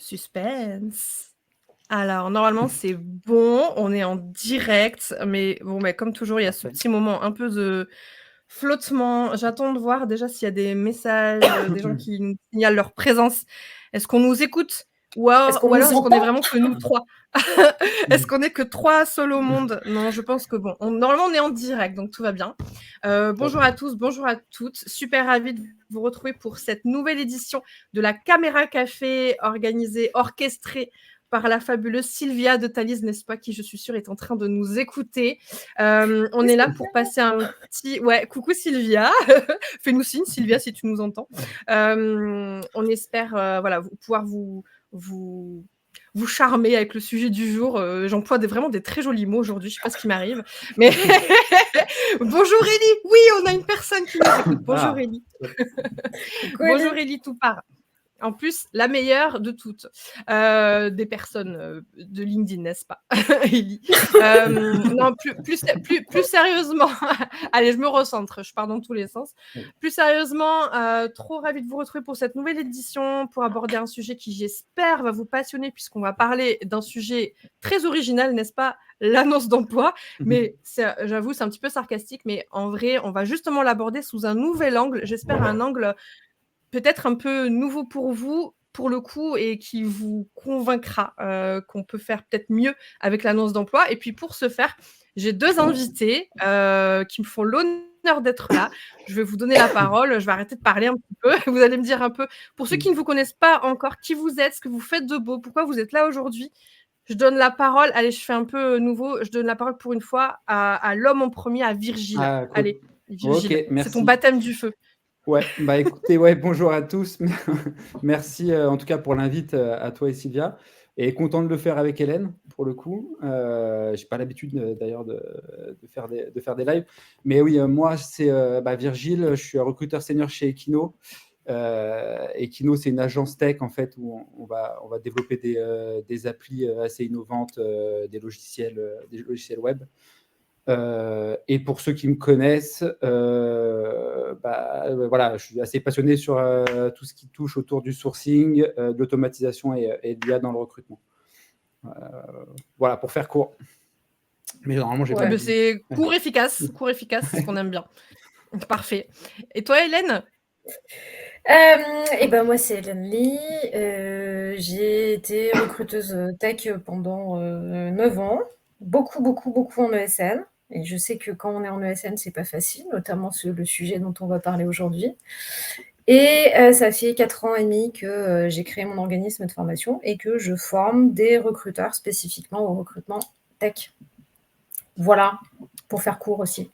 Suspense. Alors, normalement, c'est bon, on est en direct, mais bon, bah, comme toujours, il y a ce Parfait. petit moment un peu de flottement. J'attends de voir déjà s'il y a des messages, des gens qui nous signalent leur présence. Est-ce qu'on nous écoute? Est-ce qu'on Ou alors nous est-ce qu'on est entend? vraiment que nous 3? Est-ce qu'on est que 3 seuls au monde? Non, je pense que bon, normalement, on est en direct, donc tout va bien. Bonjour à tous, bonjour à toutes. Super ravie de vous retrouver pour cette nouvelle édition de la Caméra Café, orchestrée par la fabuleuse Sylvia de Thalys, n'est-ce pas, qui, je suis sûre, est en train de nous écouter. On est là pour passer un petit... Ouais, coucou Sylvia. Fais-nous signe, Sylvia, si tu nous entends. On espère voilà, pouvoir vous charmer avec le sujet du jour. J'emploie vraiment des très jolis mots aujourd'hui, je ne sais pas ce qui m'arrive. Mais bonjour Élie. Oui, on a une personne qui nous écoute. Bonjour Élie. Bonjour Élie Toupard. En plus, la meilleure de toutes des personnes de LinkedIn, n'est-ce pas, Élie? Non, plus sérieusement, allez, je me recentre, je pars dans tous les sens. Plus sérieusement, trop ravie de vous retrouver pour cette nouvelle édition, pour aborder un sujet qui, j'espère, va vous passionner, puisqu'on va parler d'un sujet très original, n'est-ce pas? L'annonce d'emploi. Mais j'avoue, c'est un petit peu sarcastique, mais en vrai, on va justement l'aborder sous un nouvel angle, j'espère un angle peut-être un peu nouveau pour vous, pour le coup, et qui vous convaincra qu'on peut faire peut-être mieux avec l'annonce d'emploi. Et puis pour ce faire, j'ai 2 invités qui me font l'honneur d'être là. Je vais vous donner la parole, je vais arrêter de parler un petit peu. Vous allez me dire un peu, pour ceux qui ne vous connaissent pas encore, qui vous êtes, ce que vous faites de beau, pourquoi vous êtes là aujourd'hui. Je donne la parole, allez, je fais un peu nouveau, je donne la parole pour une fois à l'homme en premier, à Virgile. Ah, cool. Allez, Virgile, Ok, c'est ton merci. baptême du feu. Ouais, bah écoutez, ouais, bonjour à tous. Merci en tout cas pour l'invite à toi et Sylvia. Et content de le faire avec Hélène, pour le coup. J'ai pas l'habitude d'ailleurs de faire des lives. Mais oui, moi, c'est Virgile, je suis un recruteur senior chez Equino. Equino, c'est une agence tech en fait où on va développer des applis assez innovantes, des logiciels web. Et pour ceux qui me connaissent, voilà, je suis assez passionné sur tout ce qui touche autour du sourcing, de l'automatisation et de l'IA dans le recrutement. Voilà, pour faire court. Mais normalement, j'ai pas... C'est court, efficace, c'est ce qu'on aime bien. Parfait. Et toi, Hélène? Et ben moi, c'est Hélène Lee. J'ai été recruteuse tech pendant 9 ans. Beaucoup en ESN. Et je sais que quand on est en ESN, c'est pas facile, notamment sur le sujet dont on va parler aujourd'hui. Et ça fait 4 ans et demi que j'ai créé mon organisme de formation et que je forme des recruteurs spécifiquement au recrutement tech. Voilà, pour faire court aussi.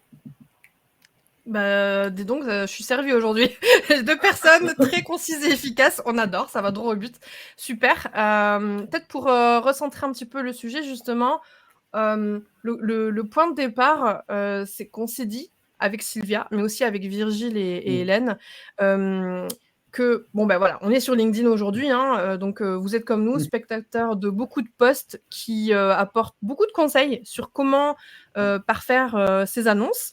Bah, dis donc, je suis servie aujourd'hui. 2 personnes très concises et efficaces. On adore, ça va droit au but. Super. Peut-être pour recentrer un petit peu le sujet, justement, le point de départ, c'est qu'on s'est dit, avec Sylvia, mais aussi avec Virgile et Hélène, que, bon, ben voilà, on est sur LinkedIn aujourd'hui, hein, donc vous êtes comme nous, spectateurs de beaucoup de posts qui apportent beaucoup de conseils sur comment parfaire ces annonces.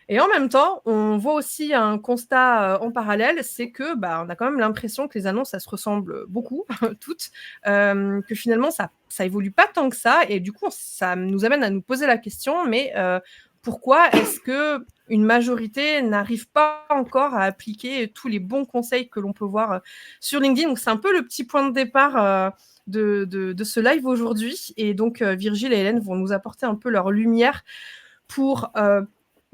Et en même temps, on voit aussi un constat en parallèle, c'est que on a quand même l'impression que les annonces, ça se ressemble beaucoup, toutes, que finalement, ça évolue pas tant que ça. Et du coup, ça nous amène à nous poser la question, mais pourquoi est-ce qu'une majorité n'arrive pas encore à appliquer tous les bons conseils que l'on peut voir sur LinkedIn? Donc, c'est un peu le petit point de départ de ce live aujourd'hui. Et donc, Virgile et Hélène vont nous apporter un peu leur lumière pour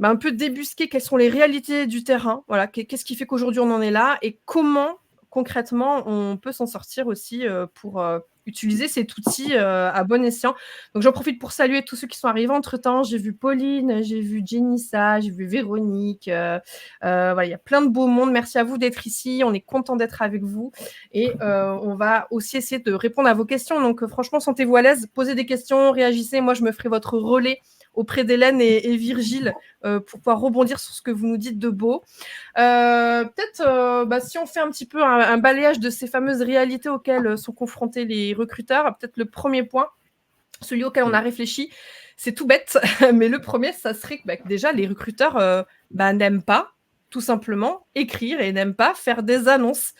un peu débusquer quelles sont les réalités du terrain, voilà, qu'est-ce qui fait qu'aujourd'hui on en est là et comment concrètement on peut s'en sortir aussi pour utiliser cet outil à bon escient. Donc j'en profite pour saluer tous ceux qui sont arrivés entre-temps. J'ai vu Pauline, j'ai vu Jenissa, j'ai vu Véronique. Voilà, il y a plein de beaux mondes. Merci à vous d'être ici. On est content d'être avec vous. Et on va aussi essayer de répondre à vos questions. Donc franchement, sentez-vous à l'aise. Posez des questions, réagissez. Moi, je me ferai votre relais auprès d'Hélène et Virgile pour pouvoir rebondir sur ce que vous nous dites de beau. Peut-être, si on fait un petit peu un balayage de ces fameuses réalités auxquelles sont confrontés les recruteurs, peut-être le premier point, celui auquel on a réfléchi, c'est tout bête, mais le premier, ça serait que déjà, les recruteurs n'aiment pas tout simplement écrire et n'aiment pas faire des annonces.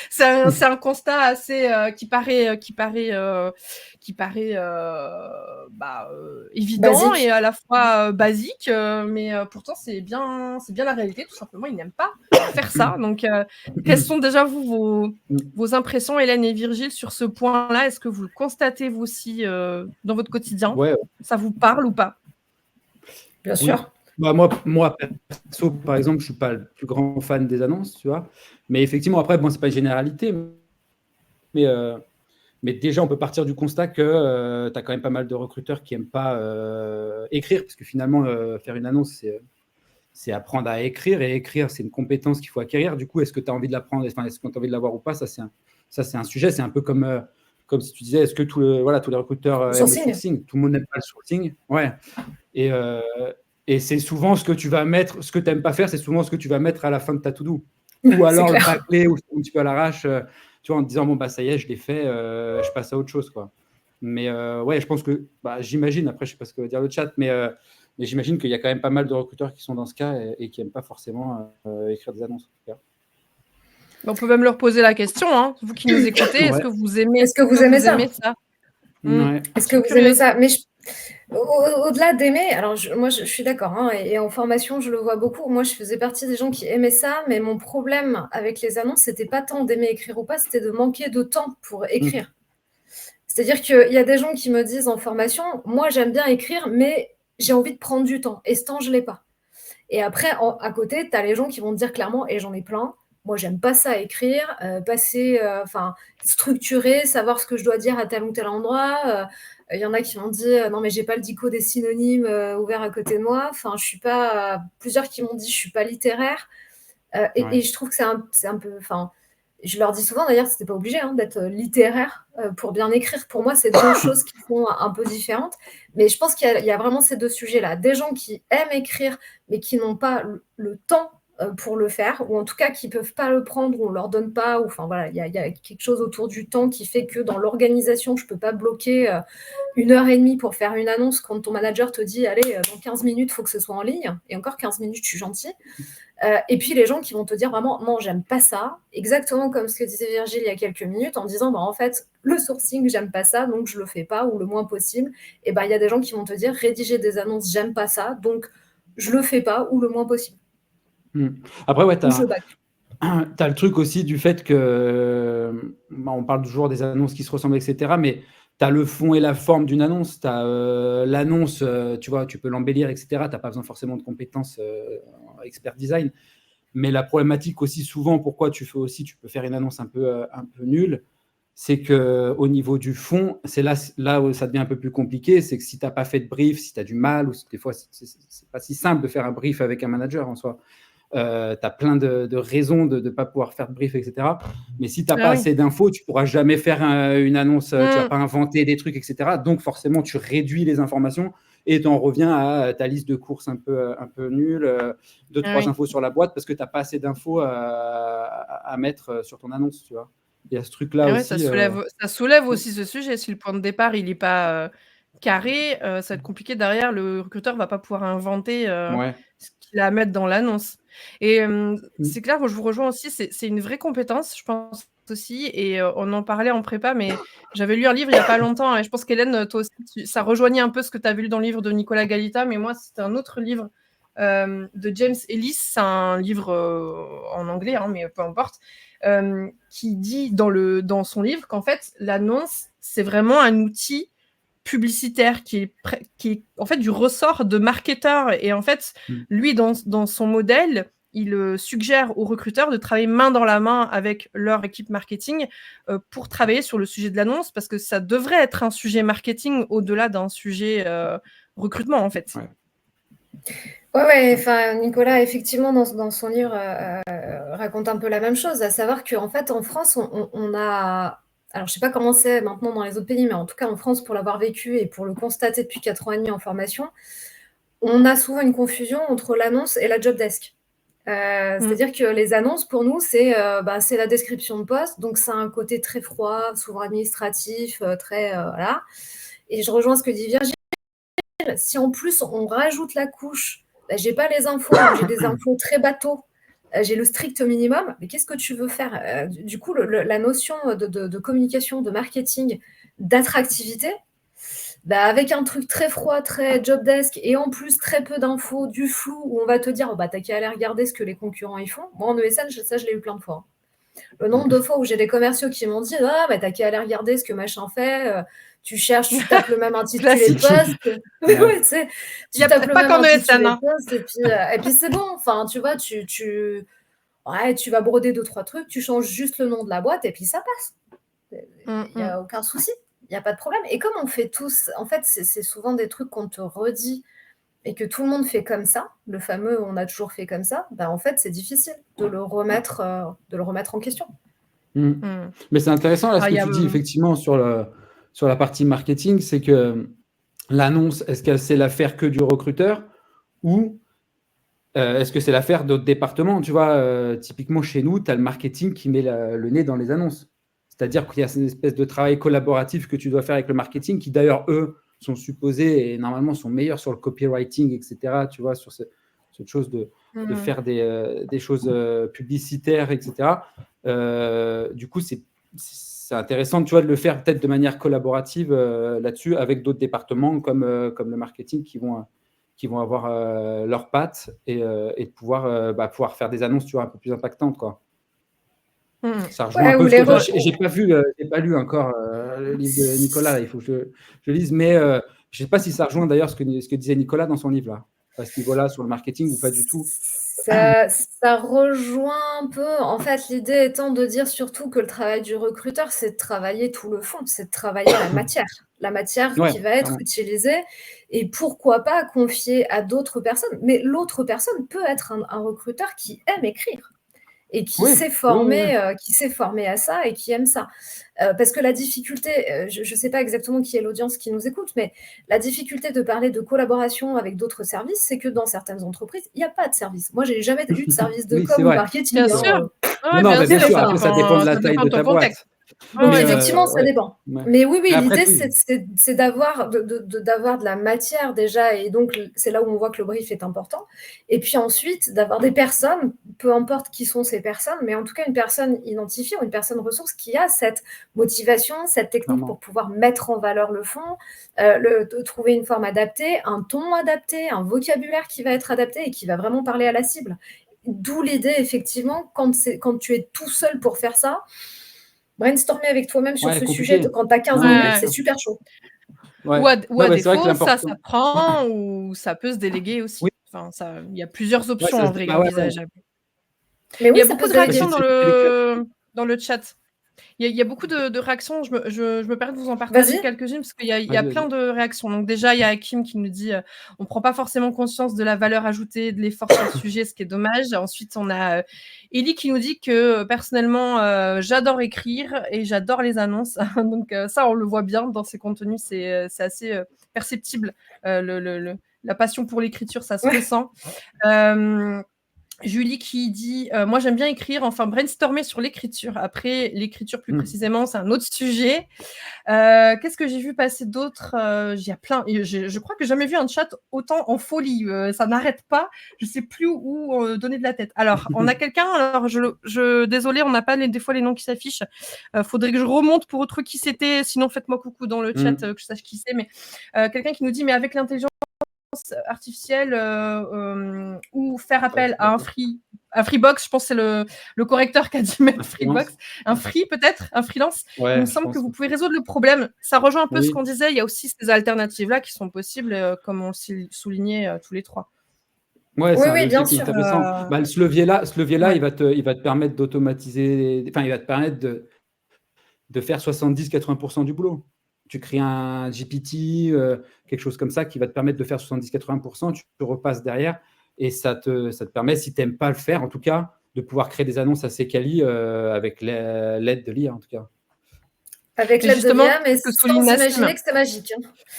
C'est un constat assez qui paraît évident Basique. et à la fois basique, mais pourtant c'est bien la réalité. Tout simplement, ils n'aiment pas faire ça. Donc, quelles sont déjà vos impressions, Hélène et Virgile, sur ce point-là? Est-ce que vous le constatez vous aussi dans votre quotidien? Ouais, Ça vous parle ou pas? Bien oui. sûr. Bah, moi, perso, par exemple, je suis pas le plus grand fan des annonces, tu vois. Mais effectivement, après, bon, c'est pas une généralité, mais déjà, on peut partir du constat que tu as quand même pas mal de recruteurs qui n'aiment pas écrire, parce que finalement, faire une annonce, c'est apprendre à écrire, et écrire, c'est une compétence qu'il faut acquérir. Du coup, est-ce que tu as envie de l'apprendre, est-ce que tu as envie de l'avoir ou pas? Ça, c'est un sujet. C'est un peu comme si tu disais, est-ce que tous les recruteurs aiment le Sourcing. sourcing? Tout le monde n'aime pas le sourcing. Ouais. Et c'est souvent ce que tu vas mettre, ce que tu n'aimes pas faire, c'est souvent ce que tu vas mettre à la fin de ta to-do. Ou alors le bâcler, ou un petit peu à l'arrache, tu vois, en te disant, bon, bah, ça y est, je l'ai fait, je passe à autre chose, quoi. Mais ouais, je pense que, j'imagine, après, je ne sais pas ce que va dire le chat, mais j'imagine qu'il y a quand même pas mal de recruteurs qui sont dans ce cas et qui n'aiment pas forcément écrire des annonces, en tout cas. On peut même leur poser la question, hein, vous qui nous écoutez, est-ce que vous aimez, ça Ouais. Est-ce que vous aimez ça? Mais au-delà d'aimer, alors moi je suis d'accord, hein, et en formation je le vois beaucoup. Moi je faisais partie des gens qui aimaient ça, mais mon problème avec les annonces, c'était pas tant d'aimer écrire ou pas, c'était de manquer de temps pour écrire. C'est-à-dire qu'il y a des gens qui me disent en formation, moi j'aime bien écrire, mais j'ai envie de prendre du temps, et ce temps je l'ai pas. Et après, à côté, tu as les gens qui vont te dire clairement, et j'en ai plein, moi, j'aime pas ça écrire, structurer, savoir ce que je dois dire à tel ou tel endroit. Il y en a qui m'ont dit, non, mais j'ai pas le dico des synonymes ouvert à côté de moi. Enfin, je suis pas. Plusieurs qui m'ont dit, je suis pas littéraire. Et je trouve que c'est un peu. Enfin, je leur dis souvent d'ailleurs, c'était pas obligé d'être littéraire pour bien écrire. Pour moi, c'est deux choses qui sont un peu différentes. Mais je pense qu'il y a vraiment ces deux sujets-là. Des gens qui aiment écrire, mais qui n'ont pas le temps pour le faire, ou en tout cas qui ne peuvent pas le prendre, ou on ne leur donne pas, ou enfin voilà, il y a quelque chose autour du temps qui fait que dans l'organisation, je ne peux pas bloquer 1h30 pour faire une annonce quand ton manager te dit, allez, dans 15 minutes, il faut que ce soit en ligne, et encore 15 minutes, je suis gentille. Et puis les gens qui vont te dire vraiment, non, j'aime pas ça, exactement comme ce que disait Virgile il y a quelques minutes, en disant, en fait, le sourcing, j'aime pas ça, donc je le fais pas, ou le moins possible. Et il y a des gens qui vont te dire, rédiger des annonces, j'aime pas ça, donc je le fais pas, ou le moins possible. Après, ouais, tu as le truc aussi du fait que, on parle toujours des annonces qui se ressemblent, etc., mais tu as le fond et la forme d'une annonce. Tu as l'annonce, tu vois, tu peux l'embellir, etc. Tu n'as pas besoin forcément de compétences expert design. Mais la problématique aussi, souvent, pourquoi tu peux faire une annonce un peu nulle, c'est qu'au niveau du fond, c'est là où ça devient un peu plus compliqué. C'est que si tu n'as pas fait de brief, si tu as du mal, ou des fois, c'est pas si simple de faire un brief avec un manager en soi. Tu as plein de raisons de ne pas pouvoir faire de brief, etc. Mais si tu n'as pas assez d'infos, tu ne pourras jamais faire une annonce, tu ne vas pas inventer des trucs, etc. Donc, forcément, tu réduis les informations et tu en reviens à ta liste de courses un peu nulle, 2-3 infos sur la boîte, parce que tu n'as pas assez d'infos à mettre sur ton annonce, tu vois. Il y a ce truc-là aussi. Ça soulève aussi ce sujet. Si le point de départ, il n'est pas carré, ça va être compliqué derrière. Le recruteur ne va pas pouvoir inventer ce qu'il a à mettre dans l'annonce. Et c'est clair, moi je vous rejoins aussi, c'est une vraie compétence, je pense aussi, et on en parlait en prépa, mais j'avais lu un livre il n'y a pas longtemps, et je pense qu'Hélène, toi aussi, ça rejoignait un peu ce que tu avais lu dans le livre de Nicolas Galita, mais moi c'était un autre livre de James Ellis, c'est un livre en anglais, mais peu importe, qui dit dans son livre qu'en fait l'annonce, c'est vraiment un outil publicitaire qui est en fait du ressort de marketeur, et en fait lui dans son modèle il suggère aux recruteurs de travailler main dans la main avec leur équipe marketing pour travailler sur le sujet de l'annonce, parce que ça devrait être un sujet marketing au-delà d'un sujet recrutement en fait. Ouais, enfin, Nicolas, effectivement, dans son livre, raconte un peu la même chose, à savoir qu'en fait, en France, on a... Alors, je ne sais pas comment c'est maintenant dans les autres pays, mais en tout cas, en France, pour l'avoir vécu et pour le constater depuis 4 ans et demi en formation, on a souvent une confusion entre l'annonce et la job desk. C'est-à-dire que les annonces, pour nous, c'est la description de poste, donc c'est un côté très froid, souvent administratif, très... voilà. Et je rejoins ce que dit Virgile. Si en plus, on rajoute la couche j'ai pas les infos, ou j'ai des infos très bateau, j'ai le strict minimum, mais qu'est-ce que tu veux faire? Du coup, la notion de communication, de marketing, d'attractivité, bah, avec un truc très froid, très job desk, et en plus très peu d'infos, du flou, où on va te dire, oh, bah, t'as qu'à aller regarder ce que les concurrents y font. Moi, en ESN, ça, je l'ai eu plein de fois. Le nombre de fois où j'ai des commerciaux qui m'ont dit, ah, bah, t'as qu'à aller regarder ce que machin fait, tu cherches, tu tapes le même intitulé de Classique. poste. Ouais, tu sais, Il y a tapes le pas même qu'en ESN, intitulé de hein. poste, et puis c'est bon. Enfin, tu vois, ouais, tu vas broder 2-3 trucs, tu changes juste le nom de la boîte, et puis ça passe. Il n'y a aucun souci, il n'y a pas de problème. Et comme on fait tous, en fait, c'est souvent des trucs qu'on te redit et que tout le monde fait comme ça, le fameux on a toujours fait comme ça, bah, en fait, c'est difficile de le remettre en question. Mais c'est intéressant là, ce que tu dis effectivement sur la partie marketing, c'est que l'annonce, est-ce que c'est l'affaire que du recruteur ou est-ce que c'est l'affaire d'autres départements? Tu vois, typiquement chez nous, tu as le marketing qui met le nez dans les annonces. C'est-à-dire qu'il y a cette espèce de travail collaboratif que tu dois faire avec le marketing, qui d'ailleurs, eux, sont supposés et normalement sont meilleurs sur le copywriting, etc. Tu vois, sur cette chose de faire des choses publicitaires, etc. Du coup, c'est intéressant, tu vois, de le faire peut-être de manière collaborative là-dessus avec d'autres départements comme le marketing qui vont avoir leurs pattes et de pouvoir faire des annonces, tu vois, un peu plus impactantes, quoi. Ça rejoint un peu ce que j'ai pas lu encore le livre de Nicolas, il faut que je lise, mais je sais pas si ça rejoint d'ailleurs ce que disait Nicolas dans son livre là, à ce niveau-là sur le marketing ou pas du tout. Ça rejoint un peu, en fait, l'idée étant de dire surtout que le travail du recruteur, c'est de travailler tout le fond, c'est de travailler la matière Ouais, qui va être utilisée, et pourquoi pas confier à d'autres personnes. Mais l'autre personne peut être un recruteur qui aime écrire et qui s'est formé à ça et qui aime ça. Parce que la difficulté, je ne sais pas exactement qui est l'audience qui nous écoute, mais la difficulté de parler de collaboration avec d'autres services, c'est que dans certaines entreprises, il n'y a pas de service. Moi, je n'ai jamais eu de service de com ou marketing. Bien sûr. Bien sûr, après, ça dépend de la taille de ta boîte. Donc, effectivement, ça dépend. Mais oui, l'idée, c'est d'avoir de la matière déjà, et donc c'est là où on voit que le brief est important. Et puis ensuite, d'avoir des personnes, peu importe qui sont ces personnes, mais en tout cas une personne identifiée ou une personne ressource qui a cette motivation, cette technique pour pouvoir mettre en valeur le fond, de trouver une forme adaptée, un ton adapté, un vocabulaire qui va être adapté et qui va vraiment parler à la cible. D'où l'idée, effectivement, quand tu es tout seul pour faire ça, brainstormer avec toi-même sur ce sujet quand tu as 15 minutes, c'est super chaud. Ou à défaut, ça s'apprend ou ça peut se déléguer aussi. Enfin, il y a plusieurs options en vrai envisageables. Mais oui, il y a beaucoup de réactions dans le chat. Il y a beaucoup de réactions. Je me permets de vous en partager quelques-unes parce qu'il y a plein de réactions. Donc déjà, il y a Hakim qui nous dit on ne prend pas forcément conscience de la valeur ajoutée de l'effort sur le sujet, ce qui est dommage. Ensuite, on a Ellie qui nous dit que personnellement, j'adore écrire et j'adore les annonces. Donc ça, on le voit bien dans ses contenus. C'est assez perceptible. La passion pour l'écriture, ça se ressent. Julie qui dit moi j'aime bien écrire, enfin brainstormer sur l'écriture. Après l'écriture plus précisément, c'est un autre sujet. Qu'est-ce que j'ai vu passer d'autre? Il y a plein. Je crois que j'ai jamais vu un chat autant en folie. Ça n'arrête pas. Je sais plus où donner de la tête. Alors on a quelqu'un. Alors désolé, on n'a pas des fois les noms qui s'affichent. Faudrait que je remonte pour retrouver qui c'était. Sinon faites-moi coucou dans le chat que je sache qui c'est. Mais quelqu'un qui nous dit mais avec l'intelligence artificielle ou faire appel à un Freebox, je pense que c'est le correcteur qui a dit mettre Freebox, un free peut-être, un freelance. Il me semble que vous pouvez résoudre le problème. Ça rejoint un peu ce qu'on disait. Il y a aussi ces alternatives-là qui sont possibles, comme on le soulignait tous les trois. Ouais, c'est un levier qui est intéressant. Ce levier-là, il va te permettre d'automatiser, enfin, il va te permettre de faire 70-80% du boulot. Tu crées un GPT, quelque chose comme ça qui va te permettre de faire 70-80%, tu repasses derrière et ça te permet, si tu n'aimes pas le faire, en tout cas, de pouvoir créer des annonces assez quali avec l'aide de l'IA, en tout cas. Avec l'aide de l'IA, mais sans imaginer que c'est magique.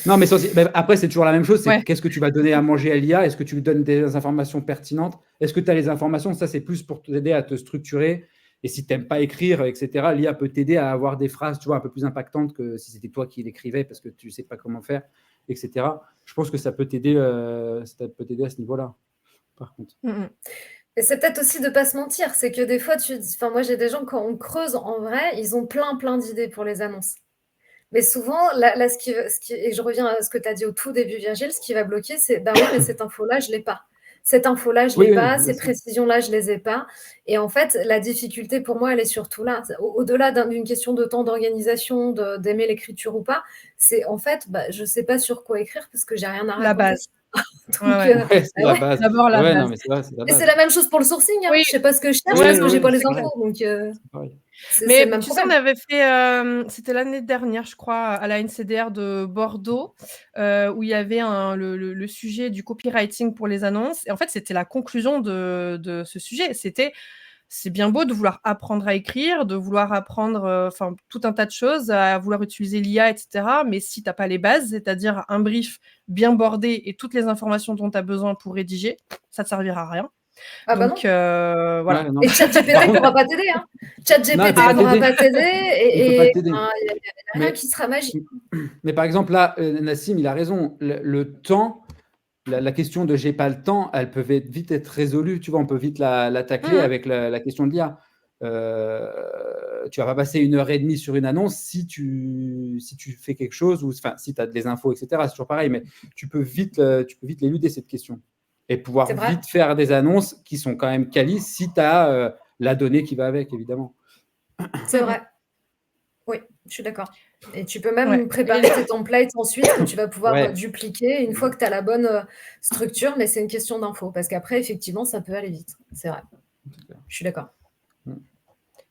Non, mais après, c'est toujours la même chose. C'est qu'est-ce que tu vas donner à manger à l'IA? Est-ce que tu lui donnes des informations pertinentes? Est-ce que tu as les informations? Ça, c'est plus pour t'aider à te structurer. Et si tu n'aimes pas écrire, etc., l'IA peut t'aider à avoir des phrases, tu vois, un peu plus impactantes que si c'était toi qui l'écrivais parce que tu ne sais pas comment faire, etc. Je pense que ça peut t'aider à ce niveau-là. par contre. Et c'est peut-être aussi de pas se mentir, c'est que des fois, moi j'ai des gens, quand on creuse en vrai, ils ont plein d'idées pour les annonces. Mais souvent, là, et je reviens à ce que tu as dit au tout début, Virgile, ce qui va bloquer, c'est oui, mais cette info-là, je ne l'ai pas. Cette info-là, je ne l'ai pas. Ces précisions-là, je ne les ai pas. Et en fait, la difficulté pour moi, elle est surtout là. Au-delà d'une question de temps d'organisation, d'aimer l'écriture ou pas, c'est en fait, je ne sais pas sur quoi écrire parce que j'ai rien à raconter. La base. Donc, c'est la base. D'abord la base. Non, mais c'est vrai, c'est la base. Et c'est la même chose pour le sourcing. Hein. Oui. Je ne sais pas ce que je cherche parce que je n'ai pas les infos. Donc, mais tu sais, on avait fait, c'était l'année dernière, je crois, à la NCDR de Bordeaux, où il y avait le sujet du copywriting pour les annonces. Et en fait, c'était la conclusion de ce sujet. C'est bien beau de vouloir apprendre à écrire, de vouloir apprendre tout un tas de choses, à vouloir utiliser l'IA, etc. Mais si tu n'as pas les bases, c'est-à-dire un brief bien bordé et toutes les informations dont tu as besoin pour rédiger, ça ne te servira à rien. Ah donc, voilà. Et ChatGPT ne pourra pas t'aider. Hein. ChatGPT ne pourra pas t'aider. Et il n'y a rien qui sera magique. Mais par exemple, là, Nassim, il a raison. Le temps, la question de « j'ai pas le temps », elle peut vite être résolue. Tu vois, on peut vite la tacler avec la question de l'IA. Tu vas pas passer 1h30 sur une annonce si tu fais quelque chose, ou si tu as des infos, etc. C'est toujours pareil, mais tu peux vite l'éluder, cette question. Et pouvoir vite faire des annonces qui sont quand même quali si tu as la donnée qui va avec, évidemment. C'est vrai. Oui, je suis d'accord. Et tu peux même préparer tes templates ensuite que tu vas pouvoir dupliquer une fois que tu as la bonne structure, mais c'est une question d'info. Parce qu'après, effectivement, ça peut aller vite. C'est vrai. Je suis d'accord.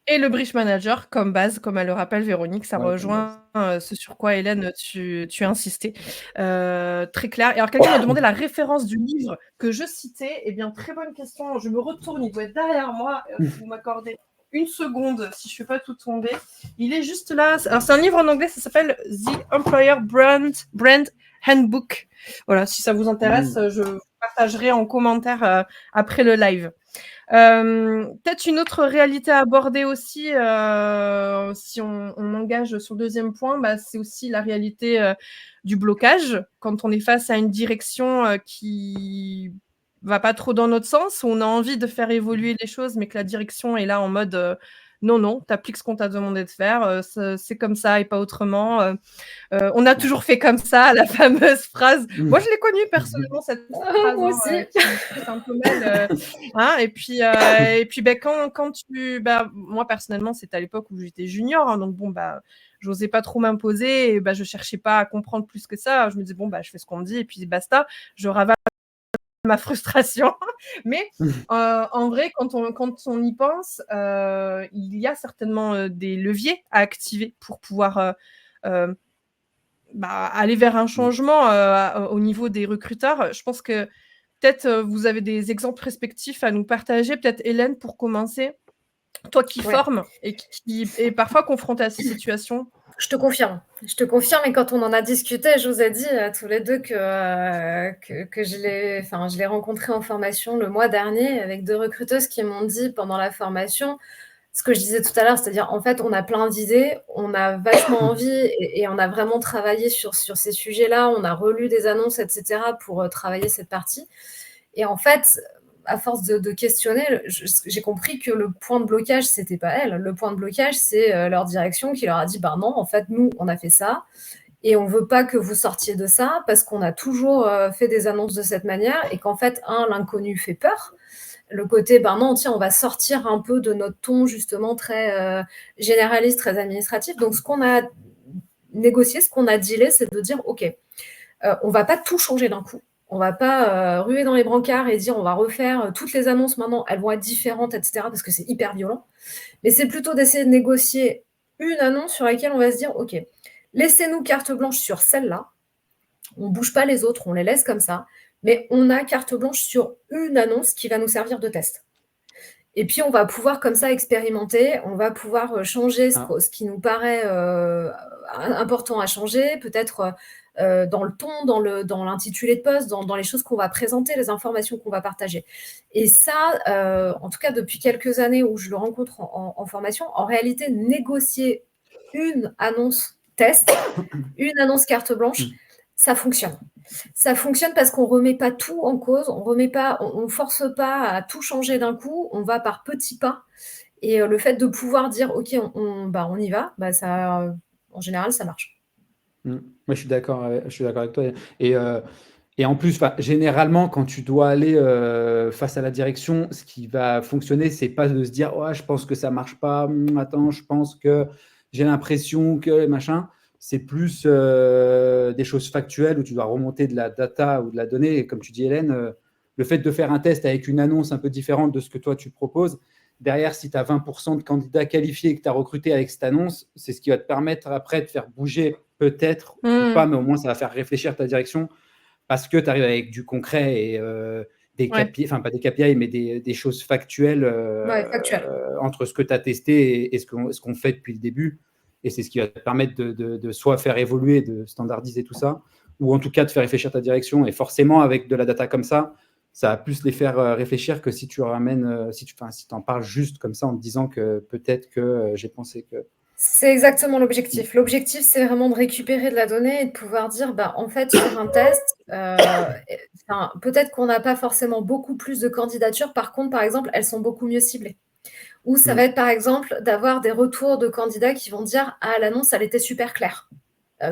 Et le brief manager comme base, comme elle le rappelle Véronique, ça rejoint ce sur quoi, Hélène, tu as insisté. Très clair. Et alors, quelqu'un m'a demandé la référence du livre que je citais. Eh bien, très bonne question. Je me retourne, il doit être derrière moi. Vous m'accordez une seconde si je ne fais pas tout tomber. Il est juste là. Alors, c'est un livre en anglais, ça s'appelle The Employer Brand Handbook. Voilà, si ça vous intéresse, je vous partagerai en commentaire après le live. Peut-être une autre réalité à aborder aussi, si on engage sur le deuxième point, c'est aussi la réalité du blocage. Quand on est face à une direction qui va pas trop dans notre sens, où on a envie de faire évoluer les choses, mais que la direction est là en mode non, t'appliques ce qu'on t'a demandé de faire, c'est comme ça et pas autrement. On a toujours fait comme ça, la fameuse phrase. Moi, je l'ai connue personnellement, cette phrase. Moi aussi. C'est un peu mal. Et puis, quand tu... moi, personnellement, c'était à l'époque où j'étais junior. Donc, j'osais pas trop m'imposer. Et je cherchais pas à comprendre plus que ça. Je me disais, je fais ce qu'on me dit et puis basta. Je ravale ma frustration. Mais en vrai, quand on y pense, il y a certainement des leviers à activer pour pouvoir aller vers un changement au niveau des recruteurs. Je pense que peut-être vous avez des exemples respectifs à nous partager. Peut-être Hélène, pour commencer, toi qui formes et qui est parfois confrontée à ces situations. Je te confirme. Et quand on en a discuté, je vous ai dit tous les deux que je l'ai rencontré en formation le mois dernier avec 2 recruteuses qui m'ont dit pendant la formation ce que je disais tout à l'heure, c'est-à-dire, en fait, on a plein d'idées, on a vachement envie et on a vraiment travaillé sur ces sujets-là, on a relu des annonces, etc., pour travailler cette partie. Et en fait, à force de questionner, j'ai compris que le point de blocage, c'était pas elle. Le point de blocage, c'est leur direction qui leur a dit, non, en fait, nous, on a fait ça et on veut pas que vous sortiez de ça parce qu'on a toujours fait des annonces de cette manière et qu'en fait, l'inconnu fait peur. Le côté, non, tiens, on va sortir un peu de notre ton justement très généraliste, très administratif. Donc, ce qu'on a négocié, ce qu'on a dealé, c'est de dire, OK, on va pas tout changer d'un coup. On va pas ruer dans les brancards et dire, on va refaire toutes les annonces maintenant, elles vont être différentes, etc., parce que c'est hyper violent. Mais c'est plutôt d'essayer de négocier une annonce sur laquelle on va se dire, OK, laissez-nous carte blanche sur celle-là. On bouge pas les autres, on les laisse comme ça. Mais on a carte blanche sur une annonce qui va nous servir de test. Et puis, on va pouvoir comme ça expérimenter, on va pouvoir changer ce qui nous paraît important à changer, peut-être dans le ton, dans l'intitulé de poste, dans les choses qu'on va présenter, les informations qu'on va partager. Et ça, en tout cas, depuis quelques années où je le rencontre en formation, en réalité, négocier une annonce test, une annonce carte blanche, ça fonctionne. Ça fonctionne parce qu'on remet pas tout en cause, on force pas à tout changer d'un coup, on va par petits pas. Et le fait de pouvoir dire ok, on y va, ça, en général, ça marche. Moi, je suis d'accord avec toi. Et en plus, généralement, quand tu dois aller face à la direction, ce qui va fonctionner, c'est pas de se dire ouais, je pense que ça marche pas, attends, je pense que j'ai l'impression que machin. C'est plus des choses factuelles où tu dois remonter de la data ou de la donnée. Et comme tu dis, Hélène, le fait de faire un test avec une annonce un peu différente de ce que toi tu proposes, derrière, si tu as 20% de candidats qualifiés et que tu as recruté avec cette annonce, c'est ce qui va te permettre après de faire bouger peut-être ou pas, mais au moins ça va faire réfléchir ta direction parce que tu arrives avec du concret et des KPI, enfin pas des KPI, mais des choses factuelles Factuel. entre ce que tu as testé et ce qu'on fait depuis le début. Et c'est ce qui va te permettre de soit faire évoluer, de standardiser tout ça, ou en tout cas de faire réfléchir ta direction. Et forcément, avec de la data comme ça va plus les faire réfléchir que si tu ramènes, si tu en parles juste comme ça en te disant que peut-être que j'ai pensé que. C'est exactement l'objectif. L'objectif, c'est vraiment de récupérer de la donnée et de pouvoir dire, en fait, sur un test, peut-être qu'on n'a pas forcément beaucoup plus de candidatures. Par contre, par exemple, elles sont beaucoup mieux ciblées. Ou ça va être, par exemple, d'avoir des retours de candidats qui vont dire, ah, l'annonce, elle était super claire.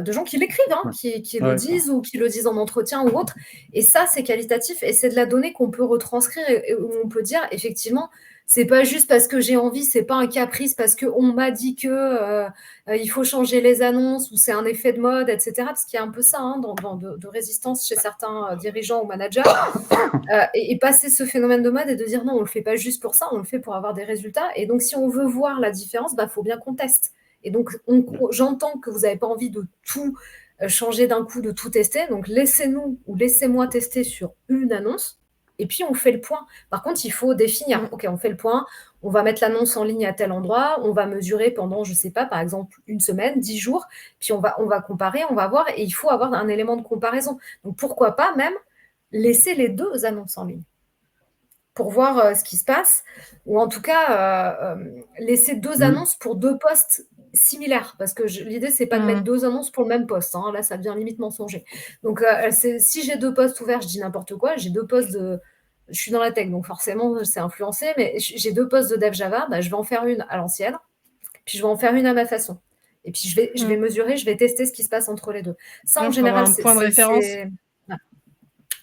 De gens qui l'écrivent, qui le disent ou qui le disent en entretien ou autre. Et ça, c'est qualitatif et c'est de la donnée qu'on peut retranscrire et où on peut dire, effectivement, c'est pas juste parce que j'ai envie, c'est pas un caprice parce qu'on m'a dit que il faut changer les annonces ou c'est un effet de mode, etc. Parce qu'il y a un peu ça de résistance chez certains dirigeants ou managers. Et passer ce phénomène de mode et de dire non, on le fait pas juste pour ça, on le fait pour avoir des résultats. Et donc, si on veut voir la différence, faut bien qu'on teste. Et donc, j'entends que vous n'avez pas envie de tout changer d'un coup, de tout tester. Donc, laissez-nous ou laissez-moi tester sur une annonce. Et puis, on fait le point. Par contre, il faut définir. OK, on fait le point. On va mettre l'annonce en ligne à tel endroit. On va mesurer pendant, je ne sais pas, par exemple, une semaine, 10 jours. Puis, on va comparer, on va voir. Et il faut avoir un élément de comparaison. Donc, pourquoi pas même laisser les deux annonces en ligne pour voir ce qui se passe. Ou en tout cas, laisser deux annonces pour deux postes similaires, parce que l'idée, c'est pas de mettre deux annonces pour le même poste. Là, ça devient limite mensonger. Donc, si j'ai deux postes ouverts, je dis n'importe quoi, j'ai deux postes de... Je suis dans la tech, donc forcément, c'est influencé, mais j'ai deux postes de dev Java, je vais en faire une à l'ancienne, puis je vais en faire une à ma façon. Et puis, je vais mesurer, je vais tester ce qui se passe entre les deux. Ça, en général, c'est un point de référence.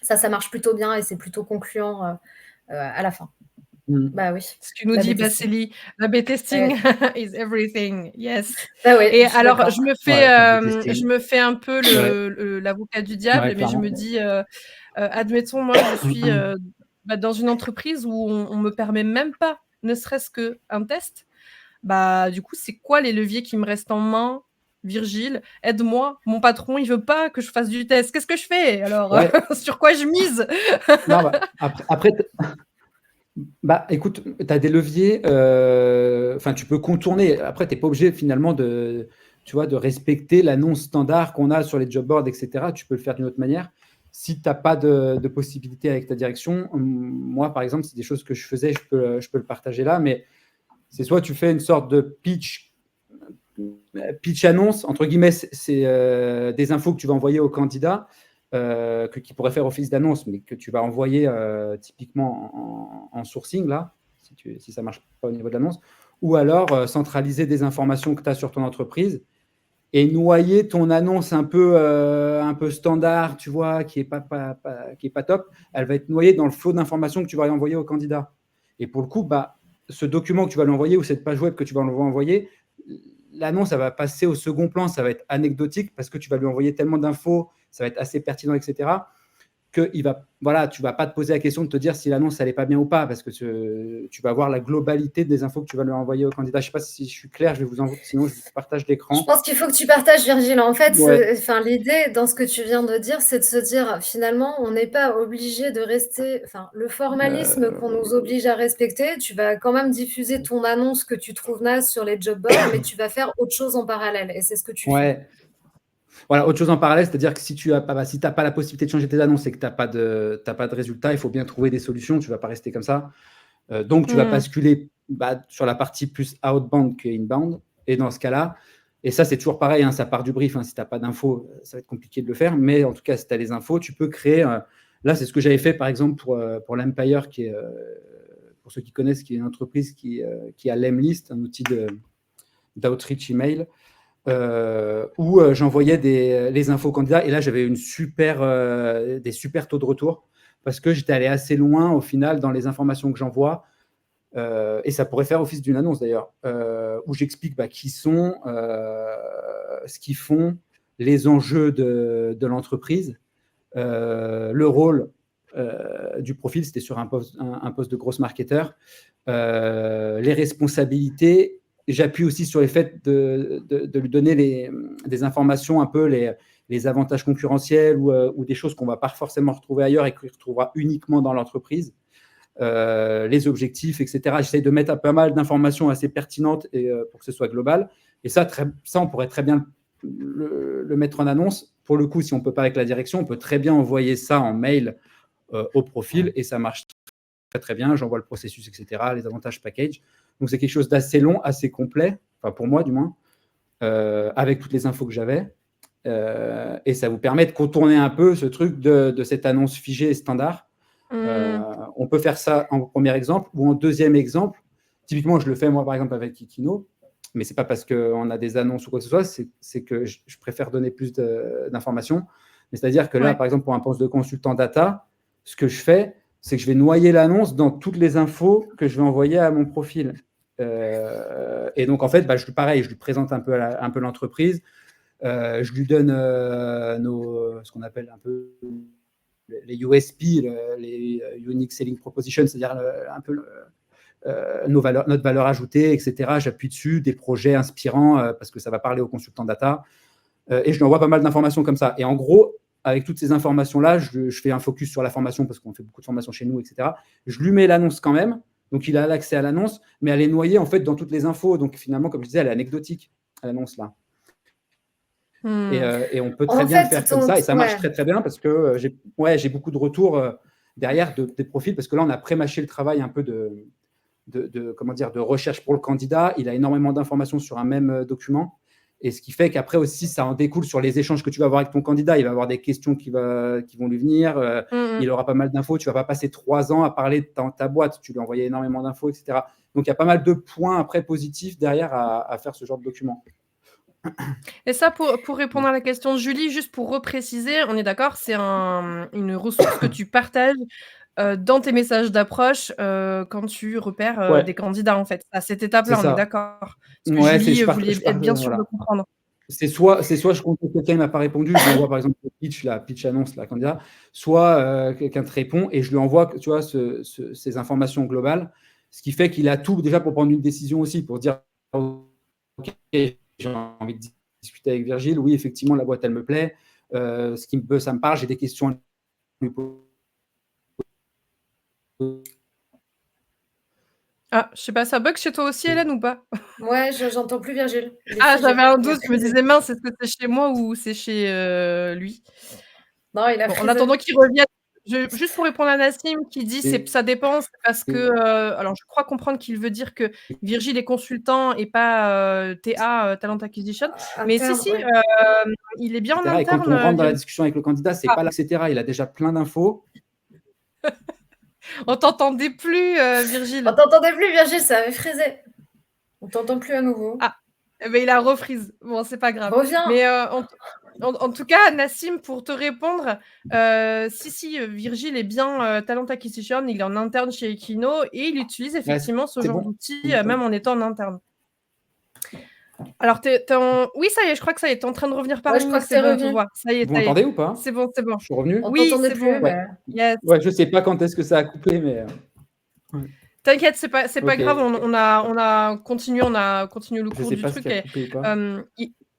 Ça marche plutôt bien et c'est plutôt concluant à la fin. Bah oui. Ce que nous dit Basseli, l'A/B testing is everything. Yes. Et alors, je me fais un peu l'avocat du diable, mais je me dis, admettons, moi, je suis dans une entreprise où on me permet même pas, ne serait-ce qu'un test. Du coup, c'est quoi les leviers qui me restent en main? Virgile, aide-moi. Mon patron, il veut pas que je fasse du test. Qu'est-ce que je fais alors? Sur quoi je mise? Non, après, écoute, tu as des leviers. Tu peux contourner. Après, tu n'es pas obligé finalement de respecter l'annonce standard qu'on a sur les job boards, etc. Tu peux le faire d'une autre manière. Si tu n'as pas de possibilité avec ta direction, moi, par exemple, c'est des choses que je faisais, je peux le partager là, mais c'est soit tu fais une sorte de pitch annonce, entre guillemets, c'est des infos que tu vas envoyer au candidat, qui pourrait faire office d'annonce, mais que tu vas envoyer typiquement en sourcing, là, si ça ne marche pas au niveau de l'annonce, ou alors centraliser des informations que tu as sur ton entreprise et noyer ton annonce un peu standard, tu vois, qui n'est pas top, elle va être noyée dans le flot d'informations que tu vas envoyer au candidat. Et pour le coup, ce document que tu vas lui envoyer ou cette page web que tu vas lui envoyer, l'annonce, elle va passer au second plan, ça va être anecdotique parce que tu vas lui envoyer tellement d'infos, ça va être assez pertinent, etc., que tu ne vas pas te poser la question de te dire si l'annonce, elle n'est pas bien ou pas, parce que tu vas voir la globalité des infos que tu vas lui envoyer au candidat. Je ne sais pas si je suis clair, sinon je vous partage l'écran. Je pense qu'il faut que tu partages, Virgile. En fait, l'idée dans ce que tu viens de dire, c'est de se dire, finalement, on n'est pas obligé de rester... le formalisme qu'on nous oblige à respecter, tu vas quand même diffuser ton annonce que tu trouves naze sur les job boards, mais tu vas faire autre chose en parallèle. Et c'est ce que tu fais. Voilà, autre chose en parallèle, c'est-à-dire que si tu n'as pas la possibilité de changer tes annonces et que tu n'as pas de résultat, il faut bien trouver des solutions. Tu ne vas pas rester comme ça. Donc, tu vas basculer sur la partie plus outbound que inbound. Et dans ce cas-là, Et ça, c'est toujours pareil, hein, ça part du brief. Hein, si tu n'as pas d'infos, ça va être compliqué de le faire. Mais en tout cas, si tu as les infos, tu peux créer. Là, c'est ce que j'avais fait, par exemple, pour l'Empire, qui est, pour ceux qui connaissent, qui est une entreprise qui a Lemlist, un outil d'outreach email, où j'envoyais les infos candidats. Et là, j'avais des super taux de retour parce que j'étais allé assez loin, au final, dans les informations que j'envoie. Et ça pourrait faire office d'une annonce d'ailleurs, où j'explique qui sont, ce qu'ils font, les enjeux de l'entreprise, le rôle du profil, c'était sur un poste de gros marketeur, les responsabilités. J'appuie aussi sur les faits de lui donner des informations, un peu les avantages concurrentiels ou des choses qu'on ne va pas forcément retrouver ailleurs et qu'on retrouvera uniquement dans l'entreprise. Les objectifs, etc. J'essaie de mettre pas mal d'informations assez pertinentes pour que ce soit global. Et ça, on pourrait très bien le mettre en annonce. Pour le coup, si on ne peut pas avec la direction, on peut très bien envoyer ça en mail au profil et ça marche très, très bien. J'envoie le processus, etc., les avantages package. Donc, c'est quelque chose d'assez long, assez complet, enfin pour moi du moins, avec toutes les infos que j'avais. Et ça vous permet de contourner un peu ce truc de cette annonce figée et standard. On peut faire ça en premier exemple ou en deuxième exemple. Typiquement, je le fais moi par exemple avec Kikino, mais c'est pas parce qu'on a des annonces ou quoi que ce soit, c'est que je préfère donner plus d'informations. Mais c'est-à-dire que là, par exemple, pour un poste de consultant data, ce que je fais, c'est que je vais noyer l'annonce dans toutes les infos que je vais envoyer à mon profil. Et donc, en fait, je lui présente un peu l'entreprise, je lui donne ce qu'on appelle un peu les USP, les Unique Selling Propositions, c'est-à-dire un peu notre valeur ajoutée, etc. J'appuie dessus, des projets inspirants parce que ça va parler aux consultants data. Et je lui envoie pas mal d'informations comme ça. Et en gros, avec toutes ces informations-là, je fais un focus sur la formation parce qu'on fait beaucoup de formations chez nous, etc. Je lui mets l'annonce quand même. Donc, il a l'accès à l'annonce, mais elle est noyée en fait dans toutes les infos. Donc, finalement, comme je disais, elle est anecdotique, l'annonce là. Et on peut très bien le faire comme ça, et ça marche très très bien parce que j'ai beaucoup de retours derrière des profils, parce que là on a pré-mâché le travail un peu de recherche pour le candidat. Il a énormément d'informations sur un même document, et ce qui fait qu'après aussi ça en découle sur les échanges que tu vas avoir avec ton candidat. Il va avoir des questions qui vont lui venir, il aura pas mal d'infos. Tu vas pas passer 3 ans à parler de ta boîte, tu lui envoyais énormément d'infos, etc. Donc il y a pas mal de points après positifs derrière à faire ce genre de document. Et ça, pour répondre à la question de Julie, juste pour repréciser, on est d'accord, c'est une ressource que tu partages dans tes messages d'approche quand tu repères des candidats, en fait. À cette étape-là, on est d'accord. Parce que Julie voulait être bien sûre de comprendre. C'est soit je contacte quelqu'un, il ne m'a pas répondu, je lui envoie par exemple la pitch annonce, la candidat, soit quelqu'un te répond et je lui envoie, tu vois, ces informations globales, ce qui fait qu'il a tout déjà pour prendre une décision aussi, pour dire ok, j'ai envie de discuter avec Virgile, oui, effectivement, la boîte, elle me plaît, ça me parle, j'ai des questions à lui poser. Ah, je sais pas, ça bug chez toi aussi, Hélène, ou pas? Ouais, j'entends plus Virgile. J'avais un doute, je me disais, mince, est-ce que c'est chez moi ou c'est chez lui? Non, il a en attendant qu'il revienne, juste pour répondre à Nassim qui dit ça dépend, c'est parce que alors je crois comprendre qu'il veut dire que Virgile est consultant et pas TA, Talent Acquisition. Mais si, il est bien en interne. Et quand on rentre dans la discussion avec le candidat, c'est pas là, etc. Il a déjà plein d'infos. On t'entendait plus, Virgile. On t'entendait plus, Virgile, ça avait frisé. On t'entend plus à nouveau. Ah, mais il a refreeze. Bon, c'est pas grave. Reviens. Mais en tout cas, Nassim, pour te répondre, si, Virgile est bien Talent Acquisition, il est en interne chez Equino et il utilise effectivement ce genre d'outil, même en étant en interne. Alors, oui, ça y est, je crois que ça y est, t'es en train de revenir par nous. Je crois que c'est bon, te voir. Ça y est, vous m'entendez ou pas? C'est bon. Je suis revenu. Oui, c'est bon. Yes. Ouais, je sais pas quand est-ce que ça a coupé, mais. T'inquiète, c'est pas grave. On a continué le cours du truc.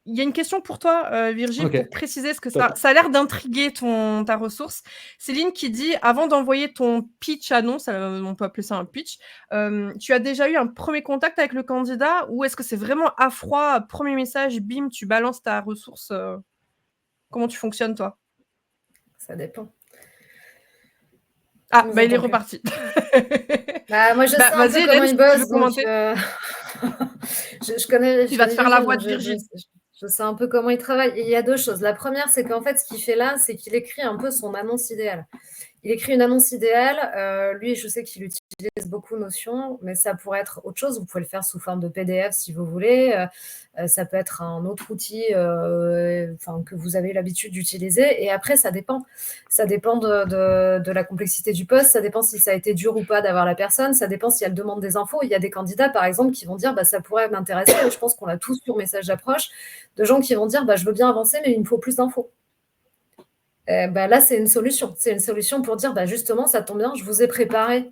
Il y a une question pour toi, Virgile, pour préciser, parce que ça a l'air d'intriguer ta ressource. Céline qui dit, avant d'envoyer ton pitch annonce, on peut appeler ça un pitch, tu as déjà eu un premier contact avec le candidat, ou est-ce que c'est vraiment à froid, premier message, bim, tu balances ta ressource? Comment tu fonctionnes, toi? Ça dépend. Il est reparti. Moi, je sais un peu comment il bosse. Je connais Il va te faire la voix de Virgile, Virgile. je sais un peu comment il travaille. Et il y a 2 choses. La première, c'est qu'en fait, ce qu'il fait là, c'est qu'il écrit un peu son annonce idéale. Il écrit une annonce idéale. Lui, je sais qu'il utilise beaucoup Notion, mais ça pourrait être autre chose. Vous pouvez le faire sous forme de PDF si vous voulez. Ça peut être un autre outil que vous avez l'habitude d'utiliser. Et après, ça dépend. Ça dépend de la complexité du poste. Ça dépend si ça a été dur ou pas d'avoir la personne. Ça dépend si elle demande des infos. Il y a des candidats, par exemple, qui vont dire ça pourrait m'intéresser. Je pense qu'on a tous sur message d'approche de gens qui vont dire je veux bien avancer, mais il me faut plus d'infos. Là, c'est une solution. C'est une solution pour dire justement, ça tombe bien, je vous ai préparé